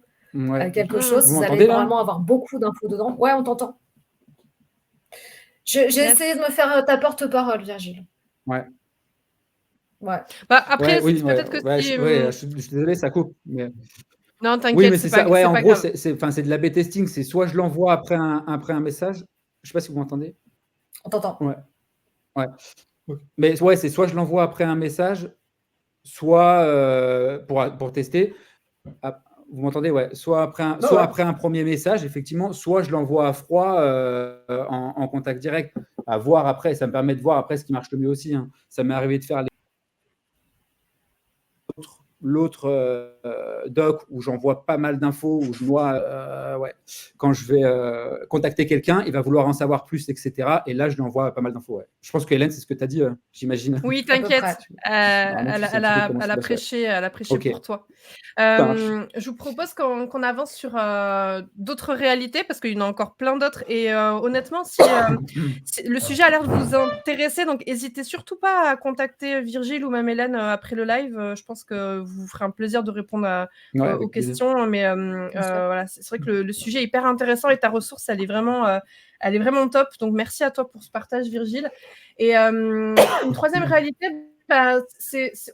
quelque chose. Vous Vous allez m'entendez là? vraiment avoir beaucoup d'infos dedans. Ouais, on t'entend. J'ai essayé de me faire ta porte-parole, Virgile. Ouais. Ouais. Après, oui, peut-être que si. je suis désolé, ça coupe. Mais... Non, Oui, t'inquiète, mais c'est ça. Ouais, en pas gros, grave. c'est de l'A/B testing. C'est soit je l'envoie après un message. Je sais pas si vous m'entendez. On t'entend. Ouais. Mais ouais, c'est soit je l'envoie après un message, soit pour tester. Vous m'entendez? Ouais. Soit après un premier message, effectivement, soit je l'envoie à froid en contact direct. À voir après, ça me permet de voir après ce qui marche le mieux aussi. Hein. Ça m'est arrivé de faire l'autre doc où j'envoie pas mal d'infos, où je dois, quand je vais contacter quelqu'un, il va vouloir en savoir plus, etc. Et là, je lui envoie pas mal d'infos. Ouais. Je pense que Hélène, c'est ce que tu as dit, j'imagine. Oui, t'inquiète. Elle a prêché okay. pour toi. Ça marche. Je vous propose qu'on avance sur d'autres réalités, parce qu'il y en a encore plein d'autres. Et honnêtement, si le sujet a l'air de vous intéresser, donc n'hésitez surtout pas à contacter Virgile ou même Hélène après le live. Je pense que vous ferez un plaisir de répondre aux questions. Mais voilà, c'est vrai que le sujet est hyper intéressant et ta ressource, elle est vraiment top. Donc merci à toi pour ce partage, Virgile. Et une troisième réalité,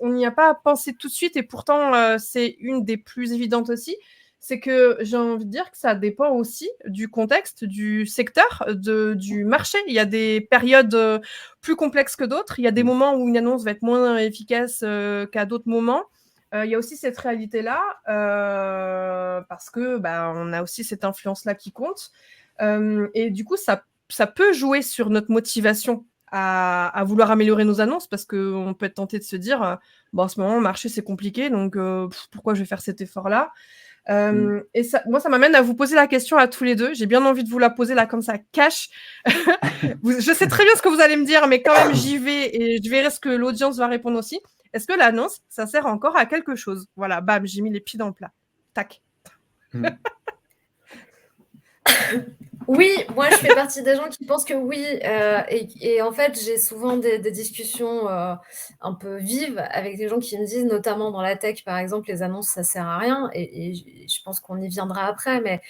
on n'y a pas pensé tout de suite, et pourtant c'est une des plus évidentes aussi, c'est que j'ai envie de dire que ça dépend aussi du contexte, du secteur, du marché. Il y a des périodes plus complexes que d'autres. Il y a des moments où une annonce va être moins efficace qu'à d'autres moments. Il y a aussi cette réalité-là, parce que on a aussi cette influence-là qui compte. Et du coup, ça peut jouer sur notre motivation à vouloir améliorer nos annonces, parce qu'on peut être tenté de se dire en ce moment, le marché, c'est compliqué, donc pourquoi je vais faire cet effort-là? Et moi, ça m'amène à vous poser la question à tous les deux. J'ai bien envie de vous la poser là, comme ça, cash. Je sais très bien ce que vous allez me dire, mais quand même, j'y vais et je verrai ce que l'audience va répondre aussi. Est-ce que l'annonce, ça sert encore à quelque chose? Voilà, bam, j'ai mis les pieds dans le plat. Tac. Oui, moi je fais partie des gens qui pensent que oui, et en fait j'ai souvent des discussions un peu vives avec des gens qui me disent, notamment dans la tech par exemple, les annonces ça sert à rien, et je pense qu'on y viendra après, mais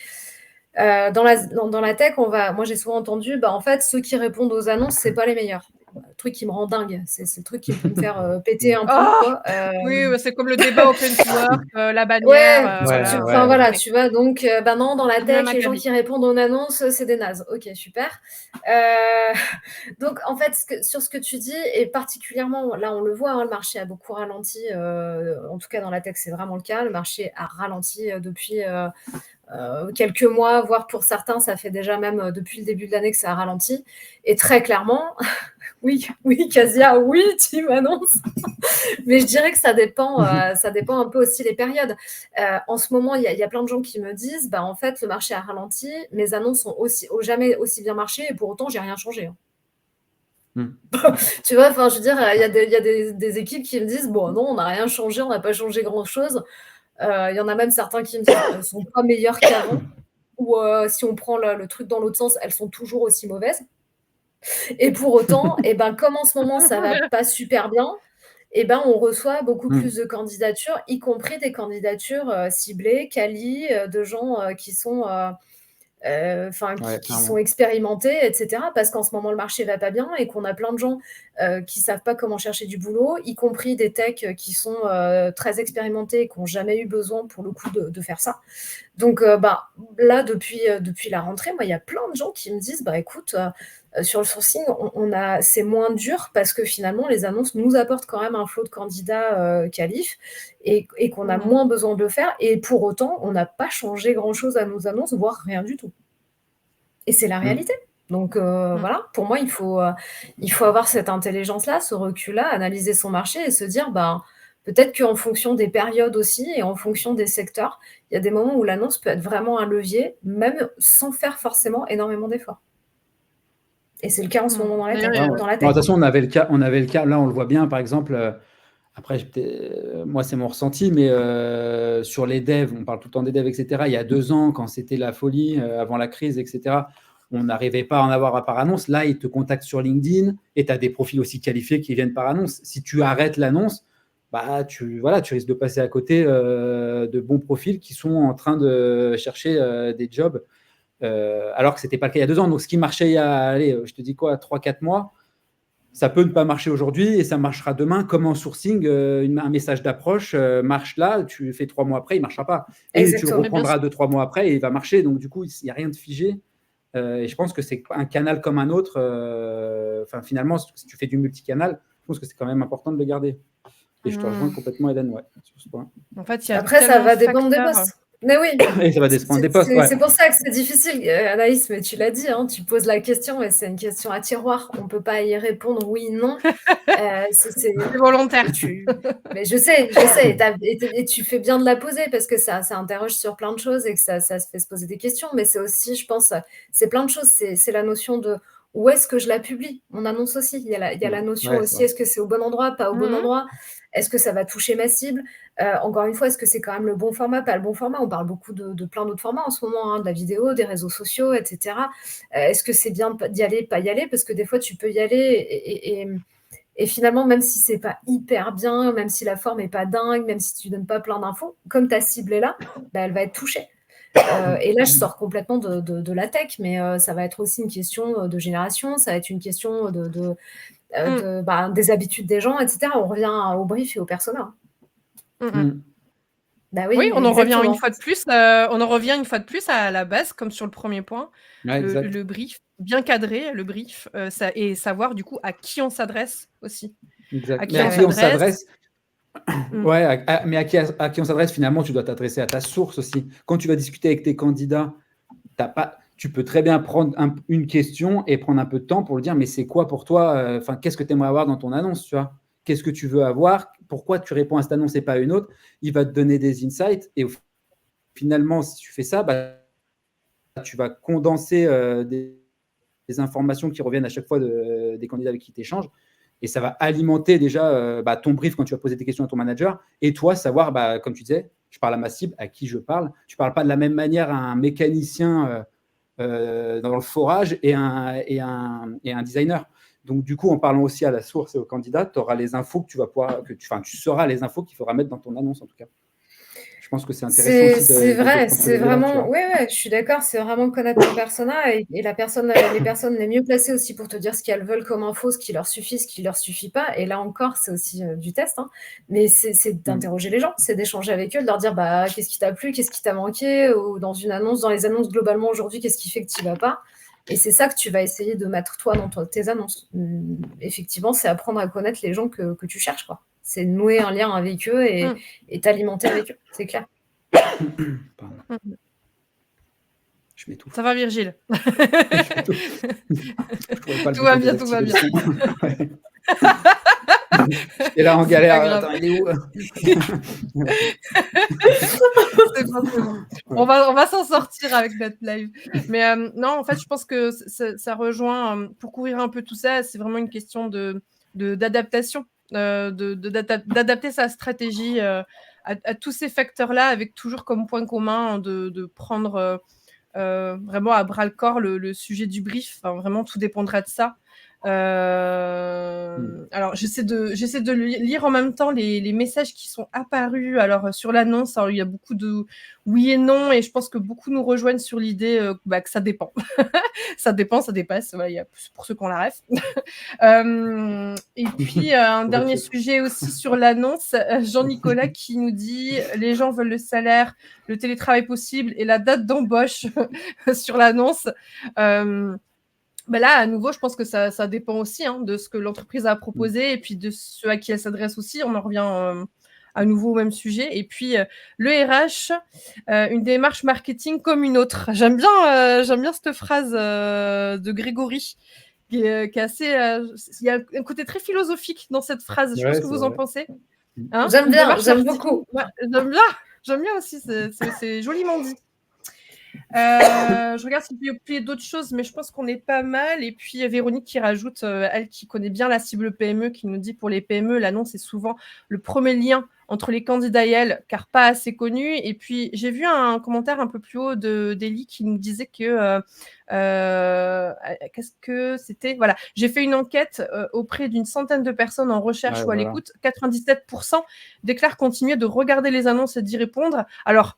dans la tech, moi j'ai souvent entendu, en fait ceux qui répondent aux annonces c'est pas les meilleurs. Le truc qui me rend dingue, c'est le truc qui peut me faire péter un plomb, quoi. Oui, c'est comme le débat open to work, la bannière. Voilà, tu vois, donc non, dans la tech, les gens qui répondent aux annonces, c'est des nazes. Ok, super. Donc en fait, sur ce que tu dis, et particulièrement, là on le voit, le marché a beaucoup ralenti, en tout cas dans la tech c'est vraiment le cas, le marché a ralenti depuis quelques mois, voire pour certains, ça fait déjà même depuis le début de l'année que ça a ralenti. Et très clairement, oui, Casia, oui, tu m'annonces. Mais je dirais que ça dépend un peu aussi des périodes. En ce moment, il y a plein de gens qui me disent, en fait, le marché a ralenti, mes annonces ont jamais aussi bien marché, et pour autant, j'ai rien changé. Tu vois, je veux dire, il y a des équipes qui me disent, bon, non, on n'a rien changé, on n'a pas changé grand-chose. Il y en a même certains qui me disent qu'elles ne sont pas meilleures qu'avant, ou si on prend le truc dans l'autre sens, elles sont toujours aussi mauvaises. Et pour autant, comme en ce moment ça va pas super bien, on reçoit beaucoup plus de candidatures, y compris des candidatures ciblées, quali, de gens qui sont qui sont expérimentés, etc. Parce qu'en ce moment, le marché va pas bien et qu'on a plein de gens qui savent pas comment chercher du boulot, y compris des techs qui sont très expérimentés et qui n'ont jamais eu besoin, pour le coup, de faire ça. Donc, là, depuis la rentrée, moi, il y a plein de gens qui me disent, écoute, sur le sourcing, c'est moins dur parce que finalement, les annonces nous apportent quand même un flot de candidats qualifs et qu'on a moins besoin de le faire. Et pour autant, on n'a pas changé grand-chose à nos annonces, voire rien du tout. Et c'est la réalité. Donc voilà, pour moi, il faut avoir cette intelligence-là, ce recul-là, analyser son marché et se dire, peut-être qu'en fonction des périodes aussi et en fonction des secteurs, il y a des moments où l'annonce peut être vraiment un levier, même sans faire forcément énormément d'efforts. Et c'est le cas en ce moment dans la tech. De toute façon, on avait le cas, là on le voit bien, par exemple, après, moi c'est mon ressenti, mais sur les devs, on parle tout le temps des devs, etc. Il y a 2 ans, quand c'était la folie, avant la crise, etc., on n'arrivait pas à en avoir par annonce. Là, ils te contactent sur LinkedIn et tu as des profils aussi qualifiés qui viennent par annonce. Si tu arrêtes l'annonce, tu risques de passer à côté de bons profils qui sont en train de chercher des jobs, alors que ce n'était pas le cas il y a 2 ans. Donc, ce qui marchait il y a, allez, je te dis quoi, 3-4 mois, ça peut ne pas marcher aujourd'hui et ça marchera demain. Comme en sourcing, un message d'approche marche là, tu fais 3 mois après, il ne marchera pas. Et Exactement. tu le reprendras 2-3 mois après et il va marcher. Donc, du coup, il n'y a rien de figé. Et je pense que c'est un canal comme un autre. Finalement, si tu fais du multicanal, je pense que c'est quand même important de le garder. Et je te rejoins complètement, Hélène, sur ce point. En fait, après, ça va dépendre des postes. Mais oui. Et ça va dépendre des postes. C'est pour ça que c'est difficile, Anaïs, mais tu l'as dit, tu poses la question et c'est une question à tiroir. On ne peut pas y répondre oui, non. C'est volontaire. Mais je sais, et tu fais bien de la poser parce que ça interroge sur plein de choses et que ça se fait se poser des questions. Mais c'est aussi, je pense, c'est plein de choses. C'est la notion de où est-ce que je la publie, mon annonce aussi. Il y a la notion aussi, est-ce que c'est au bon endroit, pas au bon endroit? Est-ce que ça va toucher ma cible? Encore une fois, est-ce que c'est quand même le bon format, pas le bon format? On parle beaucoup de plein d'autres formats en ce moment, de la vidéo, des réseaux sociaux, etc. Est-ce que c'est bien d'y aller, pas y aller? Parce que des fois, tu peux y aller et finalement, même si c'est pas hyper bien, même si la forme est pas dingue, même si tu donnes pas plein d'infos, comme ta cible est là, elle va être touchée. Et là, je sors complètement de la tech, mais ça va être aussi une question de génération, ça va être une question des habitudes des gens, etc. On revient au brief et au persona. Oui, on en revient une fois de plus. On en revient une fois de plus à la base, comme sur le premier point, le brief, bien cadré, le brief, et savoir du coup à qui on s'adresse aussi. Exact. Mais à qui on s'adresse. Ouais, mais à qui on s'adresse, finalement, tu dois t'adresser à ta source aussi. Quand tu vas discuter avec tes candidats, tu peux très bien prendre une question et prendre un peu de temps pour le dire, mais c'est quoi pour toi, qu'est-ce que tu aimerais avoir dans ton annonce, tu vois? Qu'est-ce que tu veux avoir? Pourquoi tu réponds à cette annonce et pas à une autre? Il va te donner des insights et finalement, si tu fais ça, tu vas condenser des informations qui reviennent à chaque fois des candidats avec qui tu échanges. Et ça va alimenter déjà ton brief quand tu vas poser tes questions à ton manager. Et toi, savoir, comme tu disais, je parle à ma cible, à qui je parle. Tu ne parles pas de la même manière à un mécanicien dans le forage et un designer. Donc, du coup, en parlant aussi à la source et au candidat, tu auras les infos que tu vas pouvoir, tu sauras les infos qu'il faudra mettre dans ton annonce, en tout cas. Je pense que c'est intéressant aussi. C'est vrai, c'est vraiment. Oui, je suis d'accord. C'est vraiment connaître ton persona et les personnes les mieux placées aussi pour te dire ce qu'elles veulent comme info, ce qui leur suffit, ce qui leur suffit pas. Et là encore, c'est aussi du test. Mais c'est d'interroger les gens, c'est d'échanger avec eux, de leur dire qu'est-ce qui t'a plu, qu'est-ce qui t'a manqué, ou dans une annonce, dans les annonces globalement aujourd'hui, qu'est-ce qui fait que tu vas pas. Et c'est ça que tu vas essayer de mettre toi dans tes annonces. Effectivement, c'est apprendre à connaître les gens que tu cherches, quoi. C'est nouer un lien avec eux et t'alimenter avec eux, c'est clair. Je m'étouffe. Ça va, Virgile? Tout va bien, tout va bien. Et là, en galère, attends, il est où? C'est bon. On va s'en sortir avec notre live. Mais non, en fait, je pense que ça rejoint, pour couvrir un peu tout ça, c'est vraiment une question d'adaptation, d'adapter sa stratégie à tous ces facteurs-là, avec toujours comme point commun de prendre vraiment à bras-le-corps le sujet du brief. Vraiment, tout dépendra de ça. Alors, j'essaie de lire en même temps les messages qui sont apparus. Alors, sur l'annonce, il y a beaucoup de oui et non, et je pense que beaucoup nous rejoignent sur l'idée que ça dépend. Ça dépend, ça dépasse. Il y a pour ceux qui ont la ref. Et puis, un dernier sujet aussi sur l'annonce. Jean-Nicolas qui nous dit « Les gens veulent le salaire, le télétravail possible et la date d'embauche sur l'annonce. » Là, à nouveau, je pense que ça dépend aussi de ce que l'entreprise a proposé et puis de ceux à qui elle s'adresse aussi. On en revient à nouveau au même sujet. Et puis, le RH, une démarche marketing comme une autre. J'aime bien cette phrase de Grégory, qui est assez... il y a un côté très philosophique dans cette phrase. Je sais pas ce que vous en pensez. Hein, J'aime une bien, démarche j'aime marketing. beaucoup. Ouais, j'aime bien aussi, c'est joliment dit. Je regarde si je peux oublier d'autres choses, mais je pense qu'on est pas mal. Et puis Véronique qui rajoute, elle qui connaît bien la cible PME, qui nous dit pour les PME, l'annonce est souvent le premier lien entre les candidats et elle, car pas assez connu. Et puis j'ai vu un commentaire un peu plus haut d'Elie qui nous disait que qu'est-ce que c'était, voilà, j'ai fait une enquête auprès d'une centaine de personnes en recherche ou à l'écoute. 97% déclarent continuer de regarder les annonces et d'y répondre. Alors,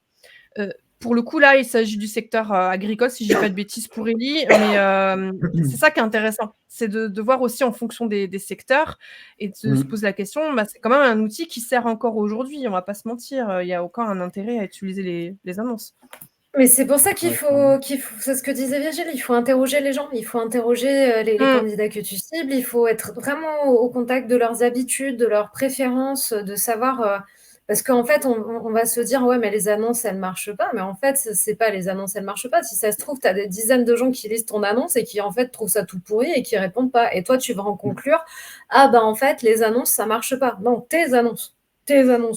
pour le coup, là, il s'agit du secteur agricole, si je dis pas de bêtises pour Elie, mais c'est ça qui est intéressant, c'est de voir aussi en fonction des secteurs et de se poser la question, c'est quand même un outil qui sert encore aujourd'hui, on va pas se mentir, il y a encore un intérêt à utiliser les annonces. Mais c'est pour ça qu'il faut, c'est ce que disait Virgile, il faut interroger les gens, il faut interroger les candidats que tu cibles, il faut être vraiment au contact de leurs habitudes, de leurs préférences, de savoir... parce qu'en fait, on va se dire, ouais, mais les annonces, elles marchent pas. Mais en fait, c'est pas les annonces, elles marchent pas. Si ça se trouve, tu as des dizaines de gens qui lisent ton annonce et qui, en fait, trouvent ça tout pourri et qui répondent pas. Et toi, tu vas en conclure, ah, bah, en fait, les annonces, ça marche pas. Non, tes annonces,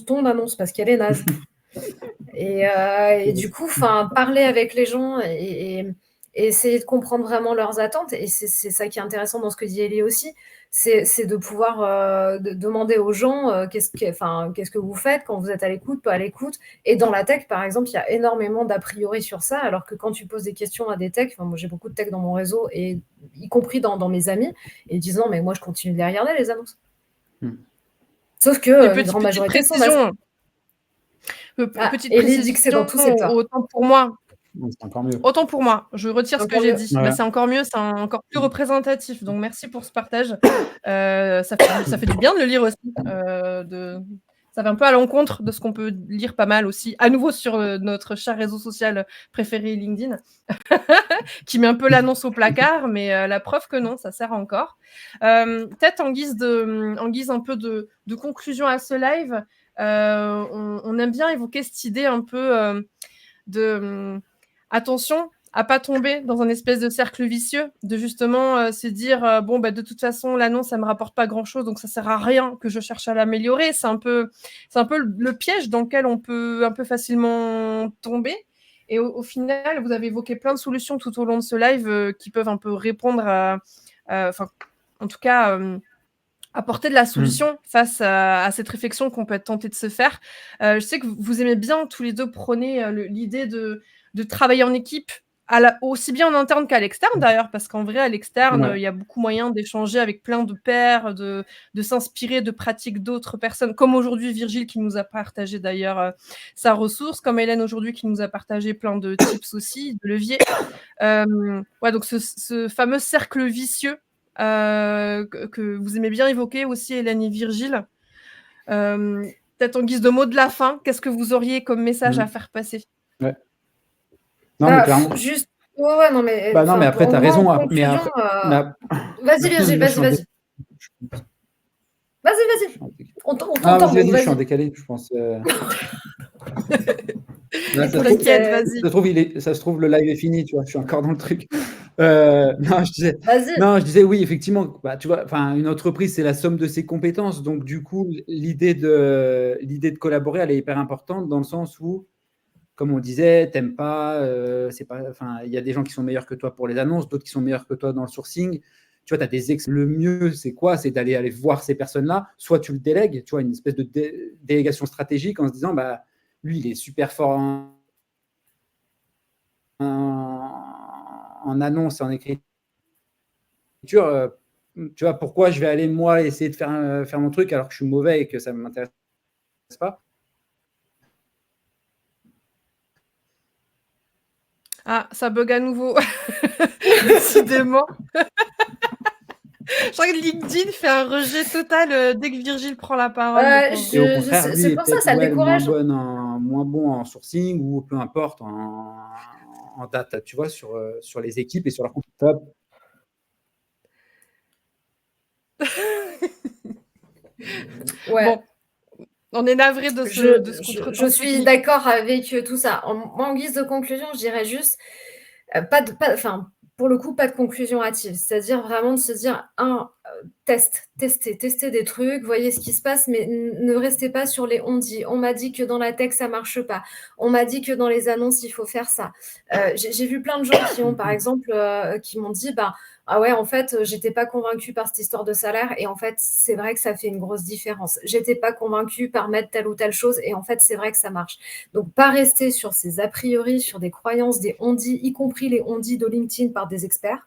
ton annonce, parce qu'elle est naze. Et du coup, parler avec les gens et essayer de comprendre vraiment leurs attentes. Et c'est ça qui est intéressant dans ce que dit Elie aussi, c'est de pouvoir demander aux gens qu'est-ce que vous faites quand vous êtes à l'écoute, pas à l'écoute. Et dans la tech, par exemple, il y a énormément d'a priori sur ça, alors que quand tu poses des questions à des techs, moi j'ai beaucoup de techs dans mon réseau, et y compris dans mes amis, et ils disent non, mais moi je continue de les regarder, les annonces. Sauf que la grande majorité sont nazes. Petite Elie dit que c'est dans tout secteur. autant pour moi. C'est encore mieux. Autant pour moi, je retire ce que j'ai dit. Ouais. C'est encore mieux, c'est encore plus représentatif. Donc merci pour ce partage. Ça fait du bien de le lire aussi. Ça va un peu à l'encontre de ce qu'on peut lire pas mal aussi, à nouveau sur notre cher réseau social préféré LinkedIn, qui met un peu l'annonce au placard, mais la preuve que non, ça sert encore. Peut-être en guise un peu de conclusion à ce live, on aime bien évoquer cette idée un peu de attention à pas tomber dans un espèce de cercle vicieux, de justement se dire bon, de toute façon l'annonce ça me rapporte pas grand chose, donc ça sert à rien que je cherche à l'améliorer. C'est un peu le piège dans lequel on peut un peu facilement tomber. Et au final, vous avez évoqué plein de solutions tout au long de ce live qui peuvent un peu répondre en tout cas apporter de la solution face à cette réflexion qu'on peut être tenté de se faire. Je sais que vous aimez bien tous les deux prôner l'idée de travailler en équipe, aussi bien en interne qu'à l'externe d'ailleurs, parce qu'en vrai, à l'externe, il y a beaucoup moyen d'échanger avec plein de pairs, de s'inspirer de pratiques d'autres personnes, comme aujourd'hui Virgile qui nous a partagé d'ailleurs sa ressource, comme Hélène aujourd'hui qui nous a partagé plein de tips aussi, de leviers. Donc ce fameux cercle vicieux que vous aimez bien évoquer aussi, Hélène et Virgile. Peut-être en guise de mot de la fin, qu'est-ce que vous auriez comme message à faire passer? Ouais. Non, mais clairement. Juste... Ouais, non, mais... non, mais après, tu as raison. Vas-y, Virgile, vas-y. Vas-y. On t'entend. Vas-y, je suis en décalé, je pense. T'inquiète, vas-y. Ça se trouve, le live est fini, tu vois, je suis encore dans le truc. Je disais oui, effectivement, tu vois, une entreprise, c'est la somme de ses compétences. Donc, du coup, l'idée de collaborer, elle est hyper importante dans le sens où, comme on disait, t'aimes pas, il y a des gens qui sont meilleurs que toi pour les annonces, d'autres qui sont meilleurs que toi dans le sourcing. Tu vois, le mieux, c'est quoi? C'est d'aller voir ces personnes-là. Soit tu le délègues, tu vois, une espèce de délégation stratégique en se disant, lui, il est super fort en annonce, en écriture. Tu vois, pourquoi je vais aller, moi, essayer de faire mon truc alors que je suis mauvais et que ça ne m'intéresse pas? Ah, ça bug à nouveau. Décidément. Je crois que LinkedIn fait un rejet total dès que Virgile prend la parole. Et au contraire, lui, c'est pour ça le décourage. moins bon en sourcing ou peu importe en data, tu vois, sur les équipes et sur leur compte. Ouais. Bon. On est navré de ce contretemps Je suis technique. d'accord avec tout ça. En guise de conclusion, je dirais juste, pour le coup, pas de conclusion hâtive. C'est-à-dire vraiment de se dire, tester des trucs, voyez ce qui se passe, mais ne restez pas sur les on dit. On m'a dit que dans la tech, ça marche pas. On m'a dit que dans les annonces, il faut faire ça. J'ai vu plein de gens qui ont, par exemple, qui m'ont dit, ah ouais, en fait, j'étais pas convaincue par cette histoire de salaire, et en fait, c'est vrai que ça fait une grosse différence. J'étais pas convaincue par mettre telle ou telle chose, et en fait, c'est vrai que ça marche. Donc, pas rester sur ces a priori, sur des croyances, des on-dit, y compris les on-dit de LinkedIn par des experts.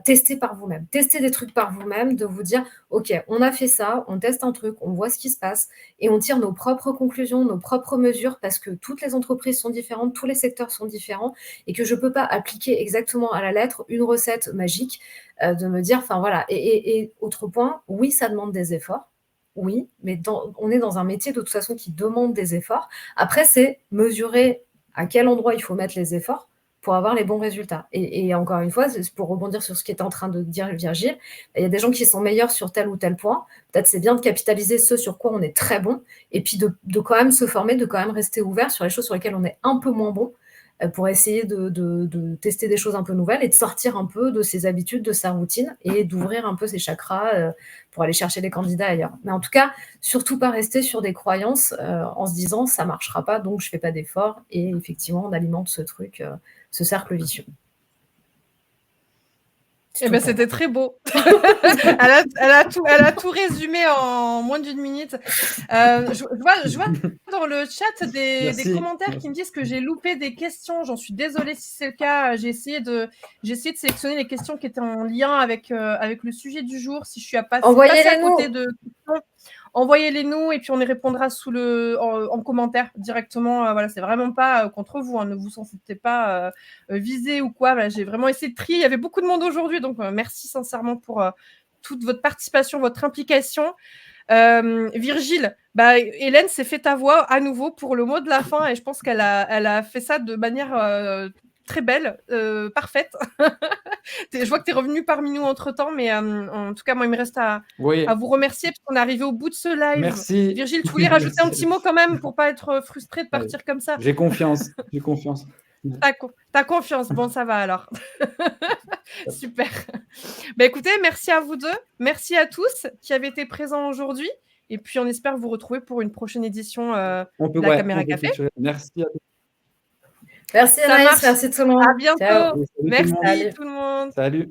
Testez par vous-même. Testez des trucs par vous-même, de vous dire, OK, on a fait ça, on teste un truc, on voit ce qui se passe, et on tire nos propres conclusions, nos propres mesures, parce que toutes les entreprises sont différentes, tous les secteurs sont différents, et que je ne peux pas appliquer exactement à la lettre une recette magique, de me dire, enfin voilà. Et autre point, oui, ça demande des efforts. Oui, mais on est dans un métier de toute façon qui demande des efforts. Après, c'est mesurer à quel endroit il faut mettre les efforts pour avoir les bons résultats. Et encore une fois, c'est pour rebondir sur ce qu'était en train de dire Virgile, il y a des gens qui sont meilleurs sur tel ou tel point. Peut-être c'est bien de capitaliser ce sur quoi on est très bon, et puis de quand même se former, de quand même rester ouvert sur les choses sur lesquelles on est un peu moins bon, pour essayer de tester des choses un peu nouvelles et de sortir un peu de ses habitudes, de sa routine, et d'ouvrir un peu ses chakras pour aller chercher des candidats ailleurs. Mais en tout cas, surtout pas rester sur des croyances en se disant ça marchera pas, donc je fais pas d'efforts, et effectivement on alimente ce truc, ce cercle vicieux. Eh ben, c'était très beau. elle a tout résumé en moins d'une minute. Je vois dans le chat des commentaires qui me disent que j'ai loupé des questions. J'en suis désolée si c'est le cas. J'ai essayé de sélectionner les questions qui étaient en lien avec le sujet du jour. Si je suis à passer à côté de questions, envoyez-les nous et puis on y répondra en commentaire directement. Voilà, c'est vraiment pas contre vous, hein, ne vous sentez pas visé ou quoi. Voilà, j'ai vraiment essayé de trier. Il y avait beaucoup de monde aujourd'hui, donc merci sincèrement pour toute votre participation, votre implication. Virgile, Hélène s'est fait ta voix à nouveau pour le mot de la fin, et je pense qu'elle a fait ça de manière très belle, parfaite. Je vois que tu es revenu parmi nous entre-temps, mais en tout cas, moi, il me reste à vous remercier parce qu'on est arrivé au bout de ce live. Merci. Virgile, tu voulais rajouter un petit mot quand même pour pas être frustré de partir comme ça? J'ai confiance. T'as confiance. Bon, ça va alors. Super. Écoutez, merci à vous deux. Merci à tous qui avez été présents aujourd'hui. Et puis, on espère vous retrouver pour une prochaine édition de la Caméra Café. Merci à tous. Merci Anaïs, merci tout le monde. À bientôt. Ciao. Merci tout le monde. Salut.